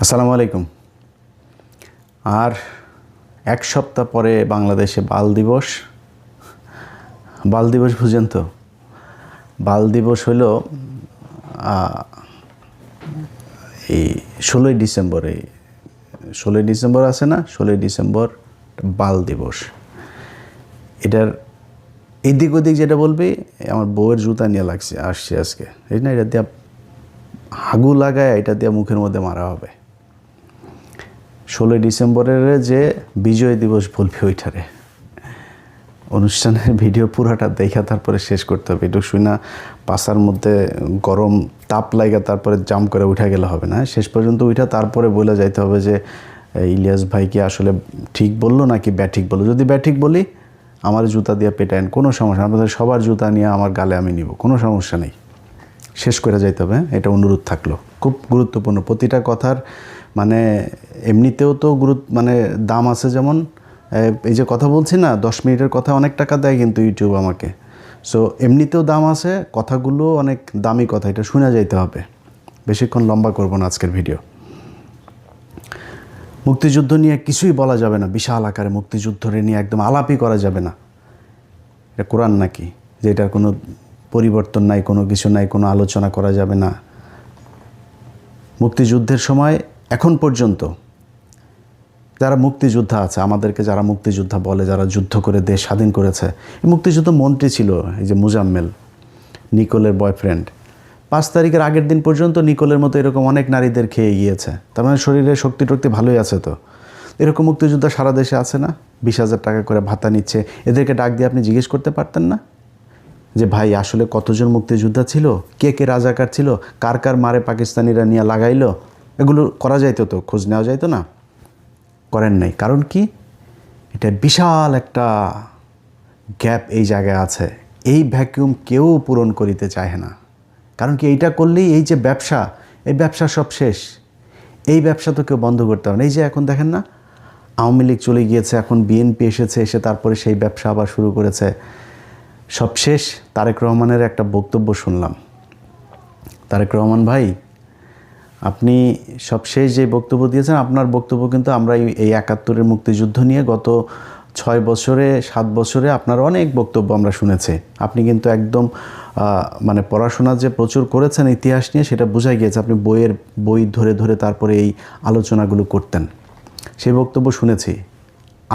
আসসালামু আলাইকুম। আর এক সপ্তাহ পরে বাংলাদেশে বাল দিবস। বাল দিবস বুঝেন তো? বাল দিবস হলো এই 16ই ডিসেম্বর। এই 16ই ডিসেম্বর আছে না, 16ই ডিসেম্বর বাল দিবস। এটার এদিক ওদিক যেটা বলবে, আমার বউয়ের জুতা নিয়ে আসছে আজকে। এই না, এটা দিয়ে হাগু লাগায় এটা দিয়ে মুখের মধ্যে মারা হবে। 16ই ডিসেম্বরের যে বিজয় দিবস বলবে, ওইটারে অনুষ্ঠানের ভিডিও পুরাটা দেখা তারপরে শেষ করতে হবে। একটু শুই না পাশার মধ্যে গরম তাপ লাগা তারপরে জাম করে উঠা গেলে হবে না। শেষ পর্যন্ত উঠা তারপরে বলে যাইতে হবে যে ইলিয়াস ভাই কি আসলে ঠিক বললো নাকি ব্যাঠিক বললো। যদি ব্যাঠিক বলি, আমার জুতা দিয়ে পেটায়েন, কোনো সমস্যা। আপনাদের সবার জুতা নিয়ে আমার গালে আমি নিব, কোনো সমস্যা নেই। শেষ করে যাইতে হবে, এটা অনুরোধ থাকলো। খুব গুরুত্বপূর্ণ প্রতিটা কথার, মানে এমনিতেও তো মানে দাম আছে। যেমন এই যে কথা বলছি না, 10 মিনিটের কথা অনেক টাকা দেয় কিন্তু ইউটিউব আমাকে। সো এমনিতেও দাম আছে, কথাগুলো অনেক দামি কথা, এটা শোনা যাইতে হবে। বেশিক্ষণ লম্বা করব না আজকের ভিডিও। মুক্তিযুদ্ধ নিয়ে কিছুই বলা যাবে না, বিশাল আকারে মুক্তিযুদ্ধ নিয়ে একদম আলাপই করা যাবে না। এটা কোরআন নাকি যে এটার কোনো পরিবর্তন নাই, কোনো কিছু নাই, কোনো আলোচনা করা যাবে না। মুক্তিযুদ্ধের সময় এখন পর্যন্ত যারা মুক্তিযোদ্ধা আছে, আমাদেরকে যারা মুক্তিযোদ্ধা বলে, যারা যুদ্ধ করে দেশ স্বাধীন করেছে, এই মুক্তিযুদ্ধ মন্ত্রী ছিল এই যে মুজাম্মেল, নিকোলের বয়ফ্রেন্ড। 5 তারিখের আগের দিন পর্যন্ত নিকোলের মতো এরকম অনেক নারীদের খেয়ে গিয়েছে। তার মানে শরীরে শক্তি টক্তি ভালোই আছে। তো এরকম মুক্তিযোদ্ধা সারা দেশে আছে না? 20,000 টাকা করে ভাতা নিচ্ছে। এদেরকে ডাক দিয়ে আপনি জিজ্ঞেস করতে পারতেন না যে ভাই আসলে কতজন মুক্তিযোদ্ধা ছিল, কে কে রাজাকার ছিল, কার কার মারে পাকিস্তানিরা নিয়ে লাগাইলো? এগুলো করা যাইতো, তো খোঁজ নেওয়া যাইতো না? করেন নাই। কারণ কি? এটা বিশাল একটা গ্যাপ এই জায়গায় আছে। এই ভ্যাকিউম কেউ পূরণ করিতে চায় না। কারণ কি? এইটা করলেই এই যে ব্যবসা, এই ব্যবসা সব শেষ। এই ব্যবসা তো কেউ বন্ধ করতে হবে না। এই যে এখন দেখেন না, আওয়ামী লীগ চলে গিয়েছে, এখন বিএনপি এসেছে, এসে তারপরে সেই ব্যবসা আবার শুরু করেছে। সব শেষ। তারেক রহমানের একটা বক্তব্য শুনলাম। তারেক রহমান ভাই, আপনি সবশেষ যে বক্তব্য দিয়েছেন, আপনার বক্তব্য কিন্তু আমরা এই 71-এর মুক্তিযুদ্ধ নিয়ে গত 6 বছরে 7 বছরে আপনার অনেক বক্তব্য আমরা শুনেছি। আপনি কিন্তু একদম মানে পড়াশোনা যে প্রচুর করেছেন ইতিহাস নিয়ে, সেটা বোঝাই গিয়েছে। আপনি বই ধরে ধরে তারপরে এই আলোচনাগুলো করতেন, সেই বক্তব্য শুনেছি।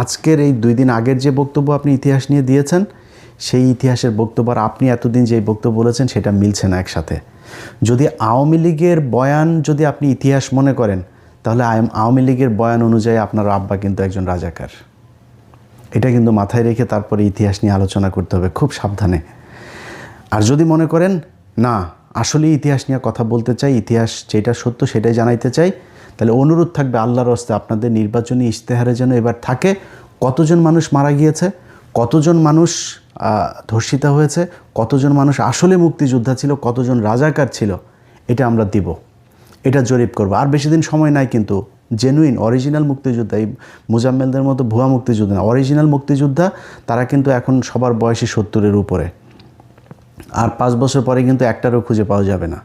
আজকের এই 2 দিন আগের যে বক্তব্য আপনি ইতিহাস নিয়ে দিয়েছেন, সেই ইতিহাসের বক্তব্য আর আপনি এতদিন যে বক্তব্য বলেছেন, সেটা মিলছে না একসাথে। যদি আওয়ামী লীগের বয়ান যদি আপনি ইতিহাস মনে করেন, তাহলে আওয়ামী লীগের বয়ান অনুযায়ী আপনার আব্বা কিন্তু একজন রাজাকার। এটা কিন্তু মাথায় রেখে তারপরে ইতিহাস নিয়ে আলোচনা করতে হবে, খুব সাবধানে। আর যদি মনে করেন না, আসলে ইতিহাস নিয়ে কথা বলতে চাই, ইতিহাস যেটা সত্য সেটাই জানাইতে চাই, তাহলে অনুরোধ থাকবে আল্লাহর রাস্তায় আপনাদের নির্বাচনী ইশতেহারে যেন এবার থাকে কতজন মানুষ মারা গিয়েছে, কতজন মানুষ ধর্ষিতা হয়েছে, কতজন মানুষ আসলে মুক্তিযোদ্ধা ছিল, কতজন রাজাকার ছিল, এটা আমরা দিব, এটা জরিপ করব। আর বেশি দিন সময় নাই কিন্তু। জেনুইন অরিজিনাল মুক্তিযোদ্ধা, এই মুজাম্মেলদের মতো ভুয়া মুক্তিযোদ্ধা না, অরিজিনাল মুক্তিযোদ্ধা, তারা কিন্তু এখন সবার বয়সী 70-এর উপরে। আর 5 বছর পরে কিন্তু একটারও খুঁজে পাওয়া যাবে না।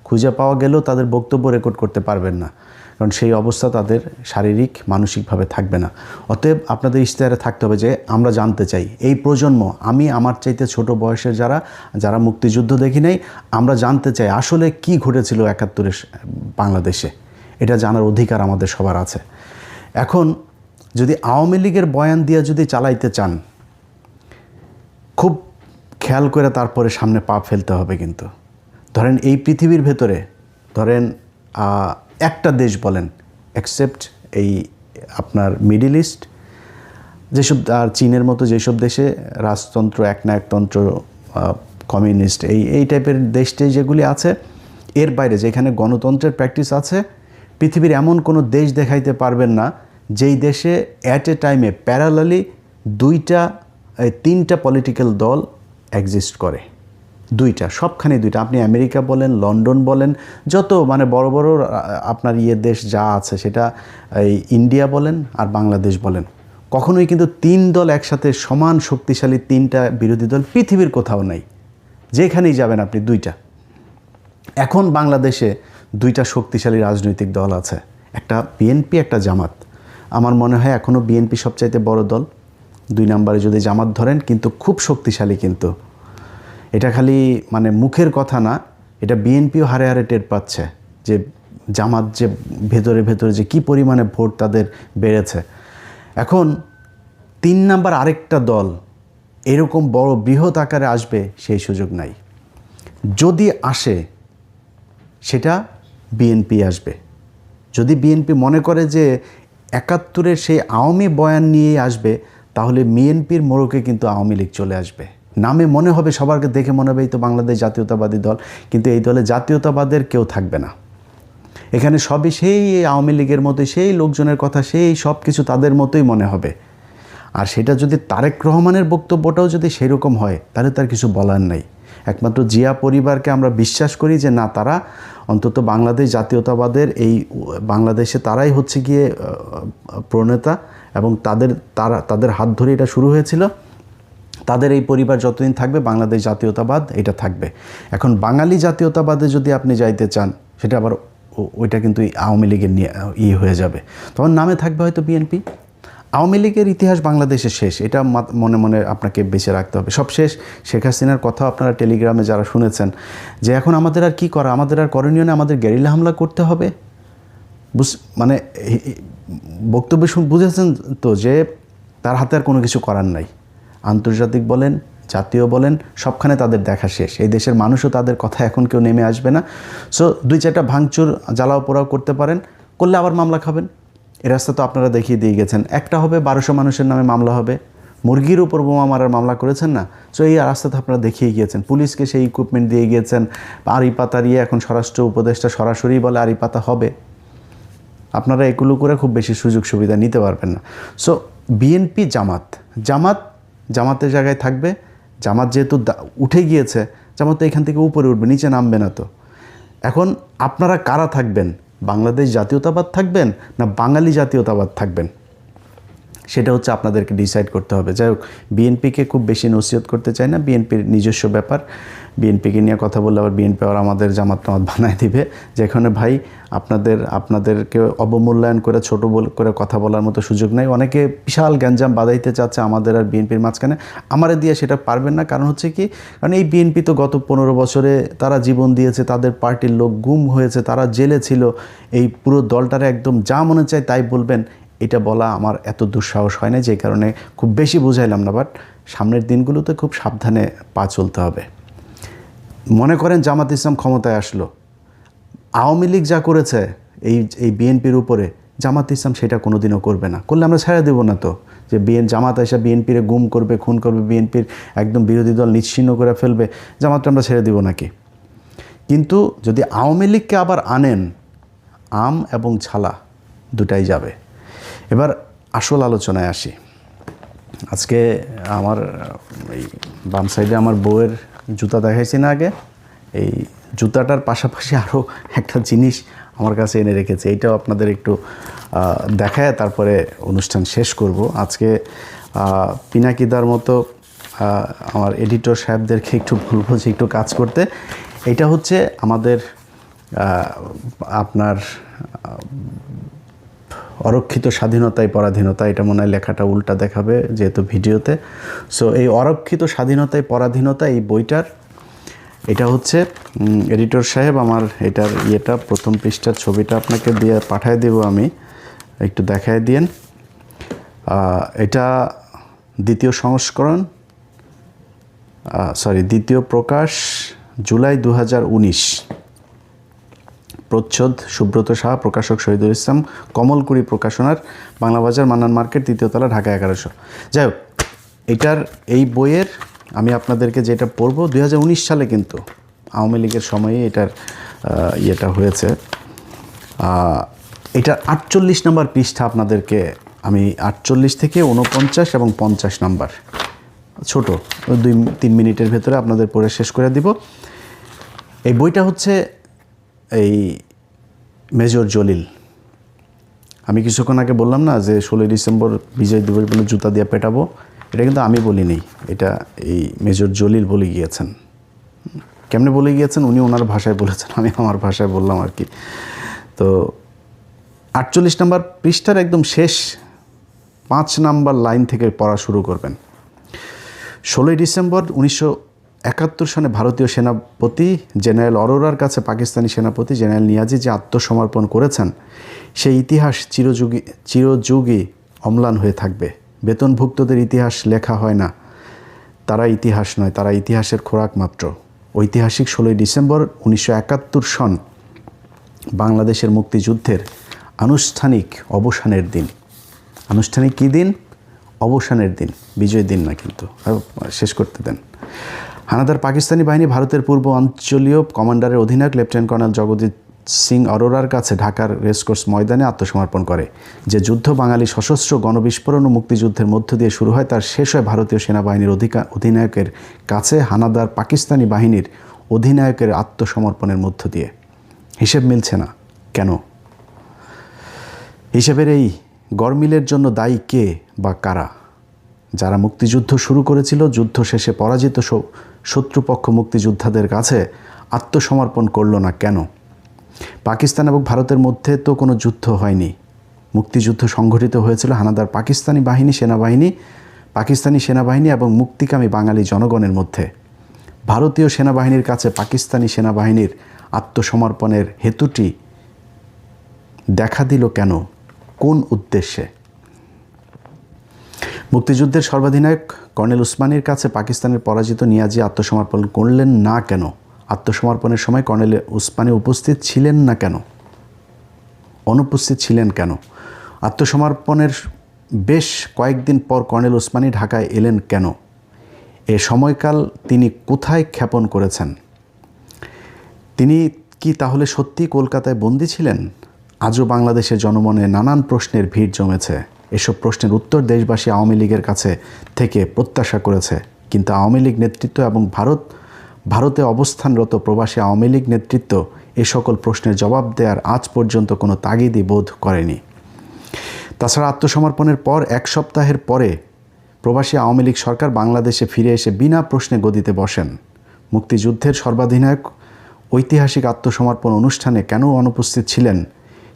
খুঁজে পাওয়া গেলেও তাদের বক্তব্য রেকর্ড করতে পারবেন না, কারণ সেই অবস্থা তাদের শারীরিক মানসিকভাবে থাকবে না। অতএব আপনাদের ইশতেহারে থাকতে হবে যে আমরা জানতে চাই, এই প্রজন্ম, আমি আমার চাইতে ছোট বয়সের যারা মুক্তিযুদ্ধ দেখি নাই, আমরা জানতে চাই আসলে কি ঘটেছিল 71-এর বাংলাদেশে। এটা জানার অধিকার আমাদের সবার আছে। এখন যদি আওয়ামী লীগের বয়ান দিয়ে যদি চালাইতে চান, খুব খেয়াল করে তারপরে সামনে পা ফেলতে হবে। কিন্তু ধরেন এই পৃথিবীর ভেতরে, ধরেন একটা দেশ বলেন, এক্সেপ্ট এই আপনার মিডল ইস্ট, যেসব আর চীনের মতো যেসব দেশে রাজতন্ত্র, একনায়কতন্ত্র, কমিউনিস্ট, এই টাইপের দেশটি যেগুলি আছে, এর বাইরে যেখানে গণতন্ত্রের প্র্যাকটিস আছে, পৃথিবীর এমন কোনো দেশ দেখাইতে পারবেন না যেই দেশে অ্যাট এ টাইমে প্যারালালি 3টা পলিটিক্যাল দল এক্সিস্ট করে। 2টা, সবখানে 2টা। আপনি আমেরিকা বলেন, লন্ডন বলেন, যত মানে বড় বড় আপনার দেশ যা আছে, সেটা এই ইন্ডিয়া বলেন আর বাংলাদেশ বলেন, কখনোই কিন্তু 3 দল একসাথে সমান শক্তিশালী 3টা বিরোধী দল পৃথিবীর কোথাও নাই। যেখানেই যাবেন আপনি 2টা। এখন বাংলাদেশে 2টা শক্তিশালী রাজনৈতিক দল আছে, একটা বিএনপি, একটা জামাত। আমার মনে হয় এখনও বিএনপি সবচাইতে বড় দল, 2 নম্বরে যদি জামাত ধরেন, কিন্তু খুব শক্তিশালী। কিন্তু এটা খালি মানে মুখের কথা না, এটা বিএনপিও হারে হারে টের পাচ্ছে যে জামাত যে ভেতরে ভেতরে যে কী পরিমাণে ভোট তাদের বেড়েছে। এখন 3 নাম্বার আরেকটা দল এরকম বড় বৃহৎ আকারে আসবে সেই সুযোগ নাই। যদি আসে সেটা বিএনপি আসবে। যদি বিএনপি মনে করে যে 71-এর সেই আওয়ামী বয়ান নিয়েই আসবে, তাহলে বিএনপির মোড়কে কিন্তু আওয়ামী লীগ চলে আসবে। নামে মনে হবে, সবারকে দেখে মনে হবে এই তো বাংলাদেশ জাতীয়তাবাদী দল, কিন্তু এই দলে জাতীয়তাবাদের কেউ থাকবে না। এখানে সবই সেই আওয়ামী লীগের মতোই, সেই লোকজনের কথা, সেই সব কিছু তাদের মতোই মনে হবে। আর সেটা যদি তারেক রহমানের বক্তব্যটাও যদি সেরকম হয়, তাহলে তার কিছু বলার নাই। একমাত্র জিয়া পরিবারকে আমরা বিশ্বাস করি যে না, তারা অন্তত বাংলাদেশ জাতীয়তাবাদের এই বাংলাদেশে তারাই হচ্ছে গিয়ে প্রণেতা, এবং তাদের হাত ধরে এটা শুরু হয়েছিল। তাদের এই পরিবার যতদিন থাকবে বাংলাদেশ জাতীয়তাবাদ এটা থাকবে। এখন বাঙালি জাতীয়তাবাদে যদি আপনি যাইতে চান, সেটা আবার ওইটা কিন্তু আওয়ামী লীগের নিয়ে হয়ে যাবে। তখন নামে থাকবে হয়তো বিএনপি। আওয়ামী লীগের ইতিহাস বাংলাদেশে শেষ, এটা মনে মনে আপনাকে বেঁচে রাখতে হবে। সব শেষ। শেখ হাসিনার কথা আপনারা টেলিগ্রামে যারা শুনেছেন যে এখন আমাদের আর কি করা, আমাদের আর করণীয় নেই, আমাদের গেরিলা হামলা করতে হবে। মানে বক্তব্য বুঝেছেন তো যে তার হাতে আর কোনো কিছু করার নাই। আন্তর্জাতিক বলেন, জাতীয় বলেন, সবখানে তাদের দেখা শেষ। এই দেশের মানুষও তাদের কথা এখন কেউ নেমে আসবে না। সো 2-4টা ভাঙচুর জ্বালাও পোড়াও করতে পারেন, করলে আবার মামলা খাবেন। এই রাস্তা তো আপনারা দেখিয়ে দিয়ে গেছেন। একটা হবে 1200 মানুষের নামে মামলা হবে। মুরগির উপর বোমা মারার মামলা করেছেন না? সো এই রাস্তা তো আপনারা দেখিয়ে গিয়েছেন। পুলিশকে সেই ইকুইপমেন্ট দিয়ে গিয়েছেন। আড়ি পাতা দিয়ে এখন স্বরাষ্ট্র উপদেষ্টা সরাসরি বলে আড়ি পাতা হবে। আপনারা এগুলো করে খুব বেশি সুযোগ সুবিধা নিতে পারবেন না। সো বিএনপি, জামাতের জায়গায় থাকবে। জামাত যেহেতু উঠে গিয়েছে, জামাত তো এখান থেকে উপরে উঠবে, নিচে নামবে না। তো এখন আপনারা কারা থাকবেন? বাংলাদেশ জাতীয়তাবাদ থাকবেন না বাঙালি জাতীয়তাবাদ থাকবেন? সেটা হচ্ছে আপনাদেরকে ডিসাইড করতে হবে। যাই হোক, বিএনপিকে খুব বেশি নসিহত করতে চাই না, বিএনপির নিজস্ব ব্যাপার। বিএনপিকে নিয়ে কথা বললে আবার বিএনপি আর আমাদের জামাত বানায় দিবে, যেখানে ভাই আপনাদেরকে অবমূল্যায়ন করে ছোট করে কথা বলার মতো সুযোগ নাই। অনেকে বিশাল গ্যাঞ্জাম বাঁধাইতে চাচ্ছে আমাদের আর বিএনপির মাঝখানে, আমারে দিয়ে সেটা পারবেন না। কারণ হচ্ছে কি, কারণ এই বিএনপি তো গত 15 বছরে তারা জীবন দিয়েছে, তাদের পার্টির লোক গুম হয়েছে, তারা জেলে ছিল। এই পুরো দলটারে একদম যা মনে চায় তাই বলবেন, এটা বলা আমার এত দুঃসাহস হয় না, যে কারণে খুব বেশি বুঝাইলাম না। বাট সামনের দিনগুলোতে খুব সাবধানে পা চলতে হবে। মনে করেন জামাত ইসলাম ক্ষমতায় আসলো, আওয়ামী লীগ যা করেছে এই বিএনপির উপরে, জামাত ইসলাম সেটা কোনোদিনও করবে না। করলে আমরা ছেড়ে দেবো না তো, যে জামাত এসে বিএনপিরে গুম করবে, খুন করবে, বিএনপির একদম বিরোধী দল নিশ্চিহ্ন করে ফেলবে, জামাতটা আমরা ছেড়ে দেবো নাকি? কিন্তু যদি আওয়ামী লীগকে আবার আনেন, আম এবং ছালা দুটাই যাবে। এবার আসল আলোচনায় আসি। আজকে আমার এই বাম সাইডে আমার বউয়ের জুতা দেখাইছি না আগে, এই জুতাটার পাশাপাশি আরও একটা জিনিস আমার কাছে এনে রেখেছে, এইটাও আপনাদের একটু দেখায় তারপরে অনুষ্ঠান শেষ করব। আজকে পিনাকিদার মতো আমার এডিটর সাহেবদেরকে একটু বলবো যে একটু কাজ করতে। এটা হচ্ছে আমাদের আপনার অরক্ষিত স্বাধীনতায় পরাধীনতা, এটা মনে হয় লেখাটা উল্টা দেখাবে যেহেতু ভিডিওতে। সো এই অরক্ষিত স্বাধীনতায় পরাধীনতা, এই বইটার এটা হচ্ছে এডিটর সাহেব আমার এটার প্রথম পৃষ্ঠার ছবিটা আপনাকে দিয়ে পাঠিয়ে দেব, আমি একটু দেখায় দিয়েন। এটা দ্বিতীয় সংস্করণ, দ্বিতীয় প্রকাশ জুলাই 2019, প্রচ্ছদ সুব্রত সাহা, প্রকাশক শহীদুল ইসলাম, কমলকুড়ি প্রকাশনার, বাংলা বাজার, মান্নান মার্কেট, 3য় তলা, ঢাকা 1100। যাই হোক, এই বইয়ের আমি আপনাদেরকে যেটা পড়ব, 2019 সালে কিন্তু আওয়ামী লীগের সময়ে এটার হয়েছে। এটার 48 নম্বর পৃষ্ঠা আপনাদেরকে আমি 48 থেকে 49 এবং 50 নাম্বার, ছোট 2-3 মিনিটের ভেতরে আপনাদের পড়ে শেষ করে দিব। এই বইটা হচ্ছে এই মেজর জলিল। আমি কিছুক্ষণ আগে বললাম না যে 16 ডিসেম্বর বিজয় দিবস বলে জুতা দিয়ে পেটাবো, এটা কিন্তু আমি বলিনি, এটা এই মেজর জলিল বলে গিয়েছেন। কেমনে বলে গিয়েছেন? উনি ওনার ভাষায় বলেছেন, আমি আমার ভাষায় বললাম আর কি। তো 48 নম্বর পৃষ্ঠার একদম শেষ 5 নম্বর লাইন থেকে পড়া শুরু করবেন। 16 ডিসেম্বর 1971 সনে ভারতীয় সেনাপতি জেনারেল অরোরার কাছে পাকিস্তানি সেনাপতি জেনারেল নিয়াজি যে আত্মসমর্পণ করেছেন সেই ইতিহাস চিরযুগী অম্লান হয়ে থাকবে। বেতনভুক্তদের ইতিহাস লেখা হয় না, তারা ইতিহাস নয়, তারা ইতিহাসের খোরাক মাত্র। ঐতিহাসিক 16 ডিসেম্বর 1971 সন বাংলাদেশের মুক্তিযুদ্ধের আনুষ্ঠানিক অবসানের দিন। আনুষ্ঠানিক কী দিন? অবসানের দিন, বিজয় দিন না, কিন্তু শেষ করতে দেন। হানাদার পাকিস্তানি বাহিনী ভারতের পূর্ব অঞ্চলীয় কমান্ডারের অধিনায়ক লেফটেন্যান্ট কর্নেল জগজিৎ সিং অরোরার কাছে ঢাকার রেসকোর্স ময়দানে আত্মসমর্পণ করে। যে যুদ্ধ বাঙালি সশস্ত্র গণবিস্ফোরণ ও মুক্তিযুদ্ধের মধ্য দিয়ে শুরু হয় তার শেষ হয় ভারতীয় সেনাবাহিনীর অধিনায়কের কাছে হানাদার পাকিস্তানি বাহিনীর অধিনায়কের আত্মসমর্পণের মধ্য দিয়ে। হিসেব মিলছে না কেন? হিসেবের এই গরমিলের জন্য দায়ী কে বা কারা? যারা মুক্তিযুদ্ধ শুরু করেছিল, যুদ্ধ শেষে পরাজিত শত্রুপক্ষ মুক্তিযোদ্ধাদের কাছে আত্মসমর্পণ করল না কেন? পাকিস্তান এবং ভারতের মধ্যে তো কোনো যুদ্ধ হয়নি। মুক্তিযুদ্ধ সংঘটিত হয়েছিল হানাদার পাকিস্তানি সেনাবাহিনী এবং মুক্তিকামী বাঙালি জনগণের মধ্যে। ভারতীয় সেনাবাহিনীর কাছে পাকিস্তানি সেনাবাহিনীর আত্মসমর্পণের হেতুটি দেখা দিল কেন? কোন উদ্দেশ্যে? মুক্তিযুদ্ধের সর্বাধিনায়ক কর্নেল উসমানীর কাছে পাকিস্তানের পরাজিত নিয়াজি আত্মসমর্পণ করলেন না কেন? আত্মসমর্পণের সময় কর্নেল উসমানী উপস্থিত ছিলেন না কেন? অনুপস্থিত ছিলেন কেন? আত্মসমর্পণের বেশ কয়েকদিন পর কর্নেল উসমানী ঢাকায় এলেন কেন? এ সময়কাল তিনি কোথায় ক্ষেপণ করেছেন? তিনি কি তাহলে সত্যি কলকাতায় বন্দী ছিলেন? আজও বাংলাদেশের জনমনে নানান প্রশ্নের ভিড় জমেছে। এসব প্রশ্নের উত্তর দেশবাসী আওয়ামী লীগের কাছে থেকে প্রত্যাশা করেছে, কিন্তু আওয়ামী লীগ নেতৃত্ব এবং ভারতে অবস্থানরত প্রবাসী আওয়ামী লীগ নেতৃত্ব এ সকল প্রশ্নের জবাব দেওয়ার আজ পর্যন্ত কোনো তাগিদই বোধ করেনি। তাছাড়া আত্মসমর্পণের পর 1 সপ্তাহের পরে প্রবাসী আওয়ামী লীগ সরকার বাংলাদেশে ফিরে এসে বিনা প্রশ্নে গদিতে বসেন। মুক্তিযুদ্ধের সর্বাধিনায়ক ঐতিহাসিক আত্মসমর্পণ অনুষ্ঠানে কেন অনুপস্থিত ছিলেন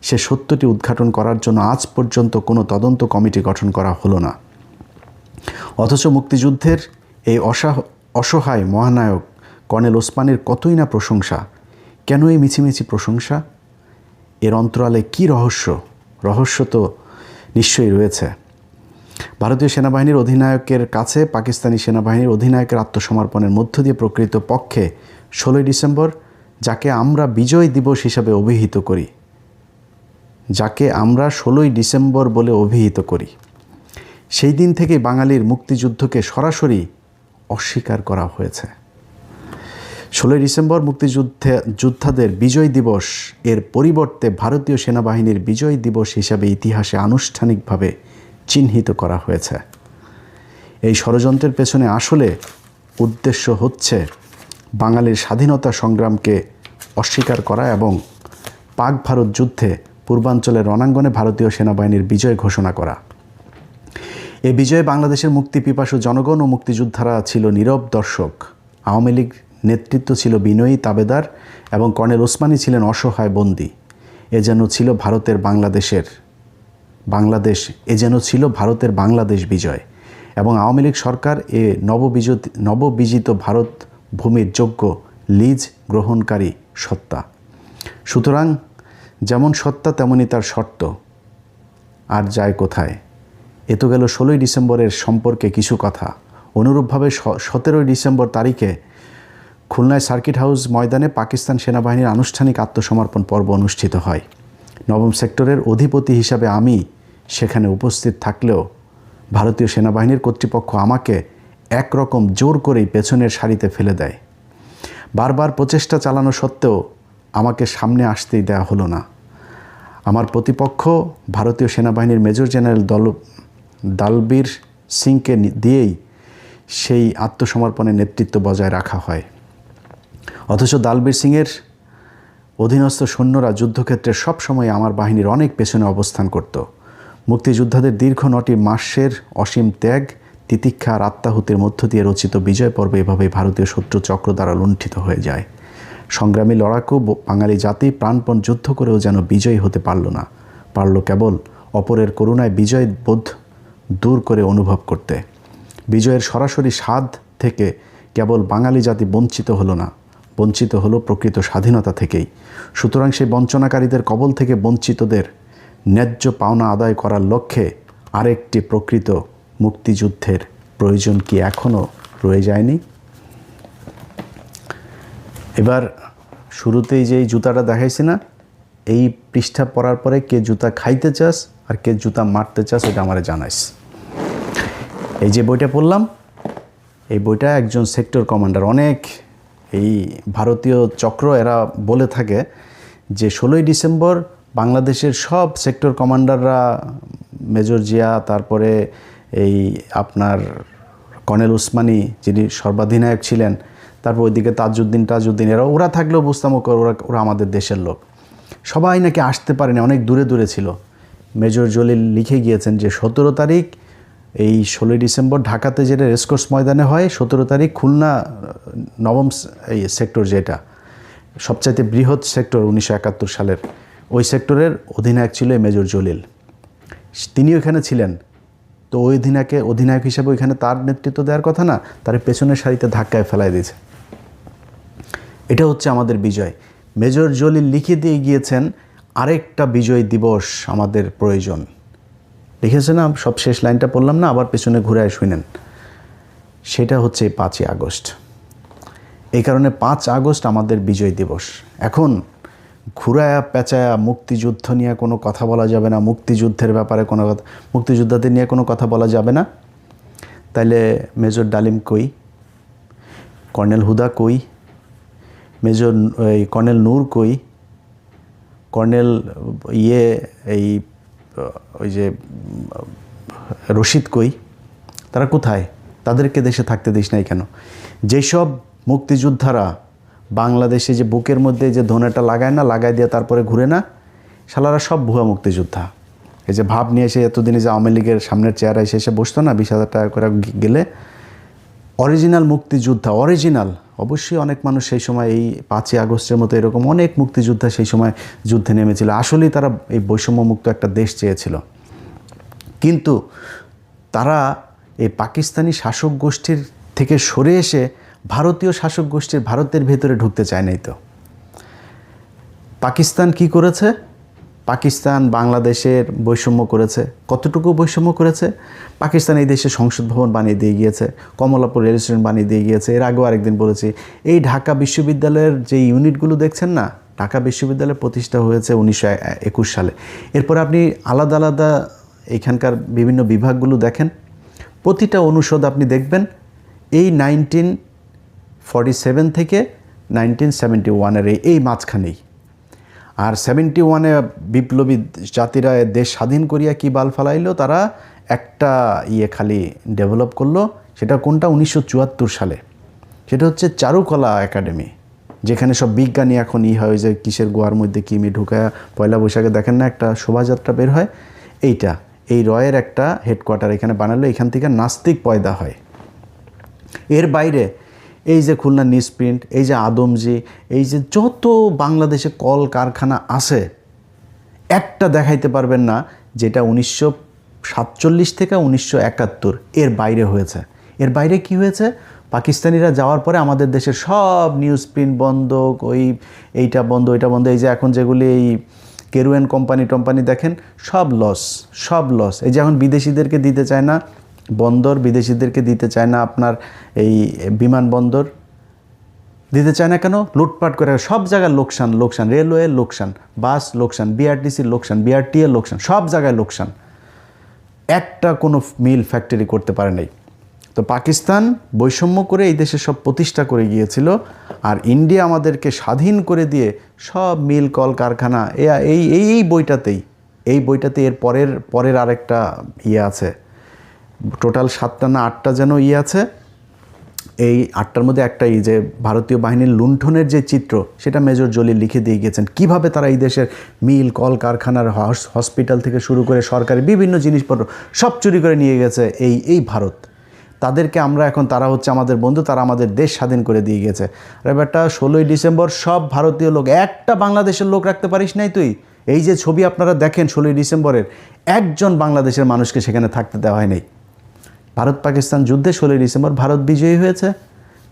সে সত্যটি উদ্ঘাটন করার জন্য আজ পর্যন্ত কোনো তদন্ত কমিটি গঠন করা হলো না। অথচ মুক্তিযুদ্ধের এই অসহায় মহানায়ক কর্নেল ওসমানীর কতই না প্রশংসা। কেন এই মিছিমিছি প্রশংসা? এর অন্তরালে কী রহস্য? রহস্য তো নিশ্চয়ই রয়েছে। ভারতীয় সেনাবাহিনীর অধিনায়কের কাছে পাকিস্তানি সেনাবাহিনীর অধিনায়কের আত্মসমর্পণের মধ্য দিয়ে প্রকৃত পক্ষে 16 ডিসেম্বর, যাকে আমরা বিজয় দিবস হিসাবে অভিহিত করি, যাকে আমরা 16 ডিসেম্বর বলে অভিহিত করি, সেই দিন থেকে বাঙালির মুক্তিযুদ্ধকে সরাসরি অস্বীকার করা হয়েছে। 16 ডিসেম্বর যোদ্ধাদের বিজয় দিবস এর পরিবর্তে ভারতীয় সেনাবাহিনীর বিজয় দিবস হিসাবে ইতিহাসে আনুষ্ঠানিকভাবে চিহ্নিত করা হয়েছে। এই ষড়যন্ত্রের পেছনে আসলে উদ্দেশ্য হচ্ছে বাঙালির স্বাধীনতা সংগ্রামকে অস্বীকার করা এবং পাক ভারত যুদ্ধে পূর্বাঞ্চলের রণাঙ্গনে ভারতীয় সেনাবাহিনীর বিজয় ঘোষণা করা। এই বিজয়ে বাংলাদেশের মুক্তিপিপাসু জনগণ ও মুক্তিযোদ্ধারা ছিল নীরব দর্শক। আওয়ামী লীগ নেতৃত্ব ছিল বিনয়ী তাবেদার এবং কর্নেল ওসমানী ছিলেন অসহায় বন্দী। এ যেন ছিল ভারতের বাংলাদেশ বিজয় এবং আওয়ামী লীগ সরকার এ নববিজিত ভারত ভূমির যোগ্য লিজ গ্রহণকারী সত্তা। সুতরাং যেমন সত্তা তেমনি তার শর্ত, আর যায় কোথায়? এ তো গেল 16 ডিসেম্বরের সম্পর্কে কিছু কথা। অনুরূপভাবে 17 ডিসেম্বর তারিখে খুলনায় সার্কিট হাউস ময়দানে পাকিস্তান সেনাবাহিনীর আনুষ্ঠানিক আত্মসমর্পণ পর্ব অনুষ্ঠিত হয়। 9 সেক্টরের অধিপতি হিসাবে আমি সেখানে উপস্থিত থাকলেও ভারতীয় সেনাবাহিনীর কর্তৃপক্ষ আমাকে একরকম জোর করেই পেছনের সারিতে ফেলে দেয়। বারবার প্রচেষ্টা চালানো সত্ত্বেও আমাকে সামনে আসতেই দেওয়া হলো না। আমার প্রতিপক্ষ ভারতীয় সেনাবাহিনীর মেজর জেনারেল দালবীর সিংকে দিয়েই সেই আত্মসমর্পণের নেতৃত্ব বজায় রাখা হয়। অথচ দালবীর সিংয়ের অধীনস্থ সৈন্যরা যুদ্ধক্ষেত্রে সবসময় আমার বাহিনীর অনেক পেছনে অবস্থান করত। মুক্তিযোদ্ধাদের দীর্ঘ 9টি মাসের অসীম ত্যাগ, তিতিক্ষা আর আত্মাহুতির মধ্য দিয়ে রচিত বিজয় পর্ব এভাবেই ভারতীয় শত্রু চক্র দ্বারা লুণ্ঠিত হয়ে যায়। সংগ্রামী লড়াকু বাঙালি জাতি প্রাণপণ যুদ্ধ করেও যেন বিজয়ী হতে পারল না। পারল কেবল অপরের করুণায় বিজয় বোধ দূর করে অনুভব করতে। বিজয়ের সরাসরি স্বাদ থেকে কেবল বাঙালি জাতি বঞ্চিত হলো না, বঞ্চিত হলো প্রকৃত স্বাধীনতা থেকেই। সুতরাং সেই বঞ্চনাকারীদের কবল থেকে বঞ্চিতদের ন্যায্য পাওনা আদায় করার লক্ষ্যে আরেকটি প্রকৃত মুক্তিযুদ্ধের প্রয়োজন কি এখনও রয়ে যায়নি? এবার শুরুতেই যেই জুতাটা দেখাইছি না, এই পৃষ্ঠা পড়ার পরে কে জুতা খাইতে চাস আর কে জুতা মারতে চাস এটা আমারে জানাইস। এই যে বইটা পড়লাম, এই বইটা একজন সেক্টর কমান্ডার, অনেক এই ভারতীয় চক্র এরা বলে থাকে যে 16ই ডিসেম্বর বাংলাদেশের সব সেক্টর কমান্ডাররা, মেজর জিয়া, তারপরে এই আপনার কর্নেল উসমানী যিনি সর্বাধিনায়ক ছিলেন, তারপর ওইদিকে তাজউদ্দিন ওরা থাকলেও বুঝতাম ওরা আমাদের দেশের লোক। সবাই নাকি আসতে পারেনি, অনেক দূরে দূরে ছিল। মেজর জলিল লিখে গিয়েছেন যে 17 তারিখ এই 16ই ডিসেম্বর ঢাকাতে যেটা রেসকোর্স ময়দানে হয়, 17 তারিখ খুলনা নবম এই সেক্টর, যেটা সবচাইতে বৃহৎ সেক্টর 1971 সালের, ওই সেক্টরের অধিনায়ক ছিল মেজর জলিল। তিনি ওইখানে ছিলেন। তো ওই অধিনায়ক হিসাবে ওইখানে তার নেতৃত্ব দেওয়ার কথা না, তার পেছনের সারিতে ধাক্কায় ফেলাই দিয়েছে। এটা হচ্ছে আমাদের বিজয়। মেজর জলিল লিখে দিয়ে গিয়েছেন আরেকটা বিজয় দিবস আমাদের প্রয়োজন। লিখেছে না, সব শেষ লাইনটা পড়লাম না, আবার পেছনে ঘুরে শুনেন। সেটা হচ্ছে 5ই আগস্ট। এই কারণে 5 আগস্ট আমাদের বিজয় দিবস। এখন ঘুরায়া পেঁচায়া মুক্তিযুদ্ধ নিয়ে কোনো কথা বলা যাবে না, মুক্তিযুদ্ধের ব্যাপারে কোনো কথা, মুক্তিযোদ্ধাদের নিয়ে কোনো কথা বলা যাবে না। তাইলে মেজর ডালিম কই, কর্নেল হুদা কই, মেজর কর্নেল নূর কই, কর্নেল এই ওই যে রশিদ কই, তারা কোথায়? তাদেরকে দেশে থাকতে দিস নাই কেন? যেসব মুক্তিযোদ্ধারা বাংলাদেশে যে বুকের মধ্যে যে ধনেটা লাগায় দিয়ে তারপরে ঘুরে না, শালারা সব ভুয়া মুক্তিযোদ্ধা। এই যে ভাব নিয়ে এসে এতদিনে যে আওয়ামী লীগের সামনের চেয়ারে এসে বসতো না 20,000 টাকা করে গেলে, অরিজিনাল মুক্তিযোদ্ধা, অরিজিনাল। অবশ্যই অনেক মানুষ সেই সময় এই 5ই আগস্টের মতো এরকম অনেক মুক্তিযোদ্ধা সেই সময় যুদ্ধে নেমেছিল। আসলেই তারা এই বৈষম্যমুক্ত একটা দেশ চেয়েছিল, কিন্তু তারা এই পাকিস্তানি শাসক গোষ্ঠীর থেকে সরে এসে ভারতীয় শাসক গোষ্ঠীর ভারতের ভেতরে ঢুকতে চায় নাই। তো পাকিস্তান কি করেছে? পাকিস্তান বাংলাদেশের বৈষম্য করেছে। কতটুকু বৈষম্য করেছে? পাকিস্তান এই দেশে সংসদ ভবন বানিয়ে দিয়ে গিয়েছে, কমলাপুর রেল স্টেশন বানিয়ে দিয়ে গিয়েছে। এর আগেও আরেকদিন বলেছি, এই ঢাকা বিশ্ববিদ্যালয়ের যে ইউনিটগুলো দেখছেন না, ঢাকা বিশ্ববিদ্যালয় প্রতিষ্ঠা হয়েছে 1921 সালে। এরপর আপনি আলাদা আলাদা এখানকার বিভিন্ন বিভাগগুলো দেখেন, প্রতিটা অনুষদ আপনি দেখবেন এই 1947 থেকে 1971-এর এই মাঝখানেই। আর 71-এ বিপ্লবী জাতিরা দেশ স্বাধীন করিয়া কি বাল ফালাইলো, তারা একটা খালি ডেভেলপ করলো। সেটা কোনটা? 1974 সালে। সেটা হচ্ছে চারুকলা একাডেমি, যেখানে সব বিজ্ঞানী এখন হয় যে কিসের গোয়ার মধ্যে কিমি ঢুকায় পয়লা বৈশাখে দেখেন না একটা শোভাযাত্রা বের হয়, এই রয়ের একটা হেডকোয়ার্টার এখানে বানালো। এখান থেকে নাস্তিক পয়দা হয়। এর বাইরে এই যে খুলনা নিউজপ্রিন্ট, এই যে আদমজি, এই যে যত বাংলাদেশে কল কারখানা আছে, একটা দেখাইতে পারবেন না যেটা 1947 থেকে 1971 এর বাইরে হয়েছে। এর বাইরে কি হয়েছে? পাকিস্তানিরা যাওয়ার পরে আমাদের দেশের সব নিউজপ্রিন্ট বন্ধ, এইটা বন্ধ, ওইটা বন্ধ। এই যে এখন যেগুলি এই কেরুয়ান কোম্পানি দেখেন, সব লস। এই যে এখন বিদেশিদেরকে দিতে চায় না বন্দর, বিদেশিদেরকে দিতে চায় না আপনার এই বিমানবন্দর, দিতে চায় না কেন? লুটপাট করে সব জায়গায় লোকসান, রেলওয়ে লোকসান, বাস লোকসান, বিআরটিসির লোকসান, বিআরটিএর লোকসান, সব জায়গায় লোকসান। একটা কোনো মিল ফ্যাক্টরি করতে পারে নাই। তো পাকিস্তান বৈষম্য করে এই দেশে সব প্রতিষ্ঠা করে গিয়েছিল, আর ইন্ডিয়া আমাদেরকে স্বাধীন করে দিয়ে সব মিল কল কারখানা এই বইটাতে এর পরের আরেকটা আছে, টোটাল 7টা না 8টা যেন আছে। এই 8টার মধ্যে একটা যে ভারতীয় বাহিনীর লুণ্ঠনের যে চিত্র, সেটা মেজর জলিল লিখে দিয়ে গিয়েছেন। কিভাবে তারা এই দেশের মিল কল কারখানার হসপিটাল থেকে শুরু করে সরকারি বিভিন্ন জিনিসপত্র সব চুরি করে নিয়ে গেছে এই ভারত। তাদেরকে আমরা এখন, তারা হচ্ছে আমাদের বন্ধু, তারা আমাদের দেশ স্বাধীন করে দিয়ে গেছে। আর ব্যাপারটা 16ই ডিসেম্বর সব ভারতীয় লোক, একটা বাংলাদেশের লোক রাখতে পারিস নাই তুই? এই যে ছবি আপনারা দেখেন 16ই ডিসেম্বরের, একজন বাংলাদেশের মানুষকে সেখানে থাকতে দেওয়া হয়নি। ভারত পাকিস্তান যুদ্ধে 16ই ডিসেম্বর ভারত বিজয়ী হয়েছে,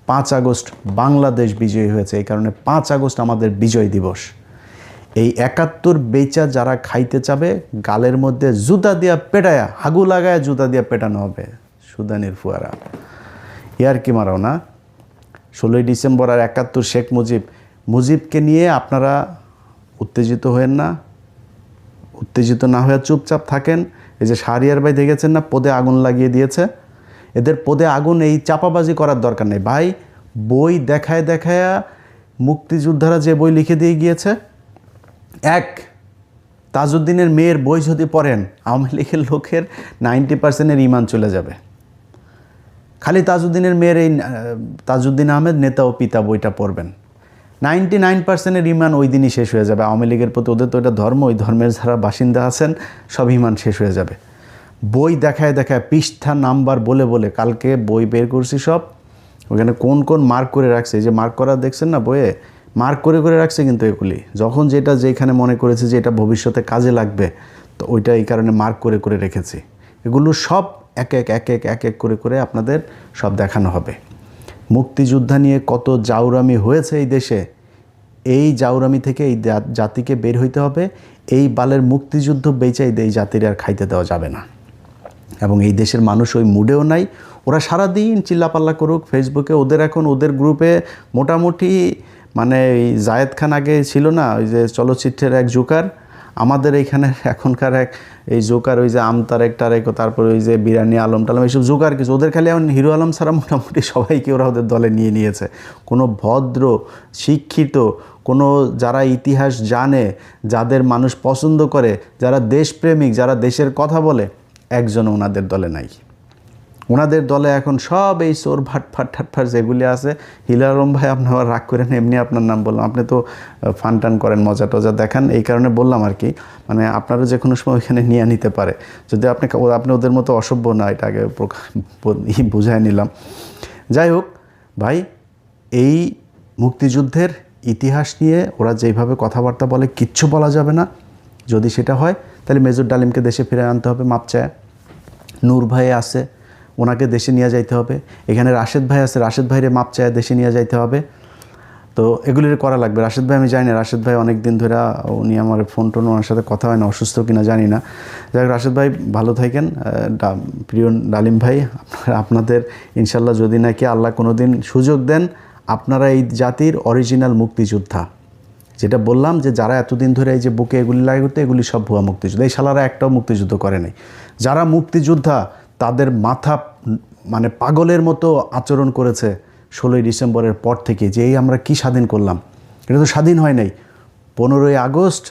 5 আগস্ট বাংলাদেশ বিজয়ী হয়েছে। এই কারণে 5 আগস্ট আমাদের বিজয় দিবস। এই 71 বেচা যারা খাইতে চাবে, গালের মধ্যে জুতা দিয়া পেটায়া, হাগু লাগায় জুতা দিয়া পেটানো হবে। সুদানির ফুয়ারা ইয়ার কি মারাও না। 16ই ডিসেম্বর আর 71 শেখ মুজিবকে নিয়ে আপনারা উত্তেজিত হয়েন না, উত্তেজিত না হয়ে চুপচাপ থাকেন। এই যে শাহরিয়ার ভাই দেখেছেন না, পদে আগুন লাগিয়ে দিয়েছে। এদের পদে আগুন এই চাপাবাজি করার দরকার নেই ভাই। বই দেখায় দেখায়া মুক্তিযোদ্ধারা যে বই লিখে দিয়ে গিয়েছে, তাজউদ্দিনের মেয়ের বই যদি পড়েন, আওয়ামী লীগের লোকের 90% ইমান চলে যাবে। খালি তাজউদ্দিনের মেয়ের এই তাজউদ্দিন আহমেদ নেতা ও পিতা বইটা পড়বেন, 99% ইমান ওই দিনই শেষ হয়ে যাবে। আওয়ামী লীগের প্রতি ওদের তো এটা ধর্ম, ওই ধর্মের যারা বাসিন্দা আছেন সব ইমান শেষ হয়ে যাবে। বই দেখায় দেখায় পৃষ্ঠা নাম্বার বলে বলে, কালকে বই বের করছি সব, ওখানে কোন কোন মার্ক করে রাখছে। এই যে মার্ক করা দেখছেন না বইয়ে, মার্ক করে করে রাখছে কিন্তু এগুলি। যখন যেটা যেখানে মনে করেছে যে এটা ভবিষ্যতে কাজে লাগবে, তো ওইটা এই কারণে মার্ক করে করে রেখেছি। এগুলো সব এক এক করে করে আপনাদের সব দেখানো হবে। মুক্তিযোদ্ধা নিয়ে কত জাউরামি হয়েছে এই দেশে, এই জাউরামি থেকে এই জাতিকে বের হইতে হবে। এই বালের মুক্তিযুদ্ধ বেচাই এই জাতির আর খাইতে দেওয়া যাবে না। এবং এই দেশের মানুষ ওই মুডেও নাই। ওরা সারাদিন চিল্লাপাল্লা করুক ফেসবুকে, ওদের এখন ওদের গ্রুপে মোটামুটি মানে এই জায়েদ খান আগে ছিল না, ওই যে চলচ্চিত্রের এক জোকার, আমাদের এইখানের এখনকার এক এই জোকার, ওই যে আমতারেক টারেক, তারপরে ওই যে বিরানি আলম টালম, এইসব জোকার কিছু। ওদের খালি এখন হিরো আলম ছাড়া মোটামুটি সবাইকে ওরা ওদের দলে নিয়ে নিয়েছে। কোনো ভদ্র শিক্ষিত, কোনো যারা ইতিহাস জানে, যাদের মানুষ পছন্দ করে, যারা দেশপ্রেমিক, যারা দেশের কথা বলে, একজন ওনাদের দলে নাই। ওনাদের দলে এখন সব এই চোর ঠাটফাট যেগুলি আছে। হিলারম ভাই, আপনি আবার রাগ করেন, এমনি আপনার নাম বললাম, আপনি তো ফান টান করেন, মজা টজা দেখান, এই কারণে বললাম আর কি। মানে আপনারা যে কোনো সময় ওইখানে নিয়ে নিতে পারে, যদি আপনি ওদের মতো অসভ্য না, এটা আগে বুঝায় নিলাম। যাই হোক ভাই, এই মুক্তিযুদ্ধের ইতিহাস নিয়ে ওরা যেইভাবে কথাবার্তা বলে, কিচ্ছু বলা যাবে না। যদি সেটা হয় তাহলে মেজর ডালিমকে দেশে ফিরে আনতে হবে মাপ চায়। নূর ভাই আছে, ওনাকে দেশে নিয়ে যাইতে হবে। এখানে রাশেদ ভাই আছে, রাশেদ ভাইরে মাপ চায় দেশে নিয়ে যাইতে হবে। তো এগুলির করা লাগবে। রাশেদ ভাই আমি জানি না, রাশেদ ভাই অনেক দিন ধরে উনি আমার ফোন টোন, ওনার সাথে কথা হয় না, অসুস্থ কিনা জানি না। যাই হোক, রাশেদ ভাই ভালো থাকেন। প্রিয় ডালিম ভাই, আপনাদের ইনশাল্লাহ যদি নাকি আল্লাহ কোনো দিন সুযোগ দেন, আপনারা এই জাতির অরিজিনাল মুক্তিযোদ্ধা, যেটা বললাম যে যারা এতদিন ধরে এই যে বুকে এগুলি লাগে করতে, এগুলি সব ভুয়া মুক্তিযুদ্ধ। এই শালারা একটাও মুক্তিযুদ্ধ করে নাই। যারা মুক্তিযোদ্ধা তাদের মাথা মানে পাগলের মতো আচরণ করেছে 16ই ডিসেম্বরের পর থেকে, যে এই আমরা কি স্বাধীন করলাম, এটা তো স্বাধীন হয় নাই। 15ই আগস্ট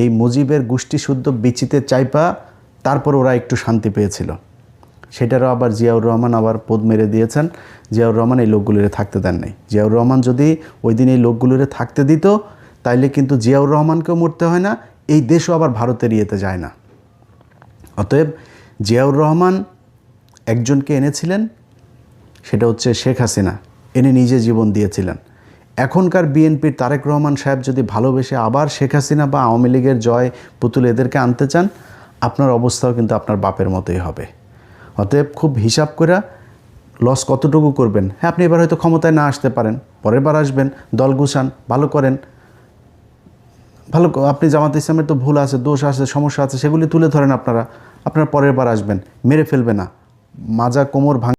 এই মুজিবের গোষ্ঠী শুদ্ধ বিচিতে চাইপা তারপর ওরা একটু শান্তি পেয়েছিল। সেটারও আবার জিয়াউর রহমান আবার পদ মেরে দিয়েছেন। জিয়াউর রহমান এই লোকগুলিরে থাকতে দেন নাই। জিয়াউর রহমান যদি ওই দিন এই লোকগুলিরে থাকতে দিত, তাইলে কিন্তু জিয়াউর রহমানকেও মরতে হয় না, এই দেশও আবার ভারতের ইয়েতে যায় না। অতএব জিয়াউর রহমান একজনকে এনেছিলেন, সেটা হচ্ছে শেখ হাসিনা, এনে নিজে জীবন দিয়েছিলেন। এখনকার বিএনপির তারেক রহমান সাহেব যদি ভালোবেসে আবার শেখ হাসিনা বা আওয়ামী লীগের জয় পুতুল এদেরকে আনতে চান, আপনার অবস্থাও কিন্তু আপনার বাপের মতোই হবে। অতএব খুব হিসাব করে লস কতটুকু করবেন। হ্যাঁ, আপনি এবার হয়তো ক্ষমতায় না আসতে পারেন, পরের বার আসবেন, দল গুছান, ভালো করেন, ভালো। আপনি জামাত ইসলামের তো ভুল আছে, দোষ আছে, সমস্যা আছে, সেগুলি তুলে ধরেন। আপনারা পরের বার আসবেন, মেরে ফেলবে না, মাজা কোমর ভাঙ